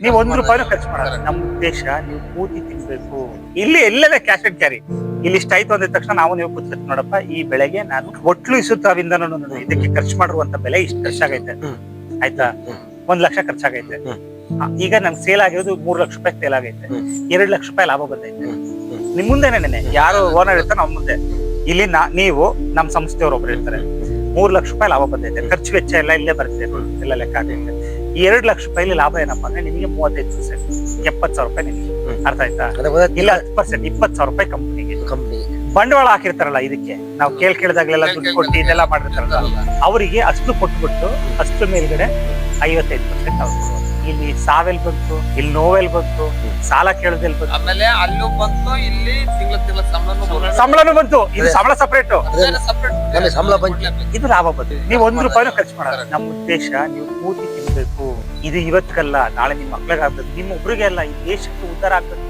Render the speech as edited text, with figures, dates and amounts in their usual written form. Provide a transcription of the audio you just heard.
ನೀವು 1 ರೂಪಾಯಿನೂ ಖರ್ಚು ಮಾಡಲ್ಲ. ನಮ್ಮ ಉದ್ದೇಶ ನೀವು ಕೂತಿ ತಿನ್ಬೇಕು. ಇಲ್ಲಿ ಎಲ್ಲೆಲ್ಲ ಕ್ಯಾಶ್ ಅಂಡ್ ಕ್ಯಾರಿ. ಇಲ್ಲಿ ಇಷ್ಟ ಆಯ್ತು ಅಂದಿದ ತಕ್ಷಣ ನಾವು ನೀವು ಕೂತ್ಕೊಳ್ತೀವಿ. ನೋಡಪ್ಪ, ಈ ಬೆಳೆಗೆ ನಾನು ಒಟ್ಲು ಇಸುತ್ತಾವಿಂದ ಇದಕ್ಕೆ ಖರ್ಚು ಮಾಡಿರುವಂತ ಬೆಲೆ ಇಷ್ಟು ಖರ್ಚಾಗೈತೆ, ಆಯ್ತಾ, 1 ಲಕ್ಷ ಖರ್ಚಾಗೈತೆ. ಈಗ ನಂಗೆ ಸೇಲ್ ಆಗಿರೋದು 3 ಲಕ್ಷ ರೂಪಾಯಿ ಸೇಲ್ ಆಗೈತೆ, 2 ಲಕ್ಷ ರೂಪಾಯಿ ಲಾಭ ಬಂದೈತೆ. ನಿಮ್ ಮುಂದೆನೆ ಯಾರು ಓನರ್ ಇರ್ತಾರೆ ನಮ್ಮ ಮುಂದೆ, ಇಲ್ಲಿ ನೀವು ನಮ್ಮ ಸಂಸ್ಥೆಯವರು ಒಬ್ರು ಇರ್ತಾರೆ, 3 ಲಕ್ಷ ರೂಪಾಯಿ ಲಾಭ ಬಂದೈತೆ, ಖರ್ಚು ವೆಚ್ಚ ಎಲ್ಲ ಇಲ್ಲೇ ಬರುತ್ತೆ, ಎಲ್ಲ ಲೆಕ್ಕ ಆಗೈತೆ. ಈ 2 ಲಕ್ಷ ರೂಪಾಯಿ ಲಾಭ ಏನಪ್ಪಾ ಅಂದ್ರೆ ನಿಮಗೆ 35%, 70,000 ರೂಪಾಯಿ ನಿಮಗೆ. ಅರ್ಥ ಆಯ್ತಾ? ಇಲ್ಲ 10%, 20,000 ರೂಪಾಯಿ ಕಂಪನಿಗೆ ಬಂಡವಾಳ ಹಾಕಿರ್ತಾರಲ್ಲ. ಇದಕ್ಕೆ ನಾವು ಕೇಳಿದಾಗಲೆಲ್ಲ ದುಡ್ಡು ಕೊಟ್ಟು ಇದೆಲ್ಲ ಮಾಡಿರ್ತಾರಲ್ಲ, ಅವರಿಗೆ ಅಷ್ಟು ಕೊಟ್ಬಿಟ್ಟು ಅಷ್ಟು ಮೇಲ್ಗಡೆ 55% ಅವ್ರು. ಇಲ್ಲಿ ಸಾವೆಲ್ ಬಂತು, ಇಲ್ಲಿ ನೋವೆಲ್ ಬಂತು, ಸಾಲ ಕೇಳೋದೆಲ್ ಬಂತು, ಆಮೇಲೆ ಅಲ್ಲೂ ಬಂತು, ಇಲ್ಲಿ ತಿಂಗಳ ಸಂಬಳನೂ ಬಂತು. ಇದು ಸಂಬಳ ಸಪರೇಟ್, ಸಂಬಳ ಬಂತು, ಇದು ಲಾಭ ಬಂತು. ನೀವು 1 ರೂಪಾಯಿನೂ ಖರ್ಚು ಮಾಡಲ್ಲ. ನಮ್ಮ ಉದ್ದೇಶ ನೀವು ಕೂತಿ ತಿನ್ಬೇಕು. ಇದು ಇವತ್ತಿಗಲ್ಲ, ನಾಳೆ ನಿಮ್ಮ ಮಕ್ಳಿಗಾಗ್ಬೇಕು, ನಿಮ್ಮ ಒಬ್ರಿಗೆ ಅಲ್ಲ, ಈ ದೇಶಕ್ಕೆ ಉದ್ಧಾರ ಆಗ್ಬೇಕು.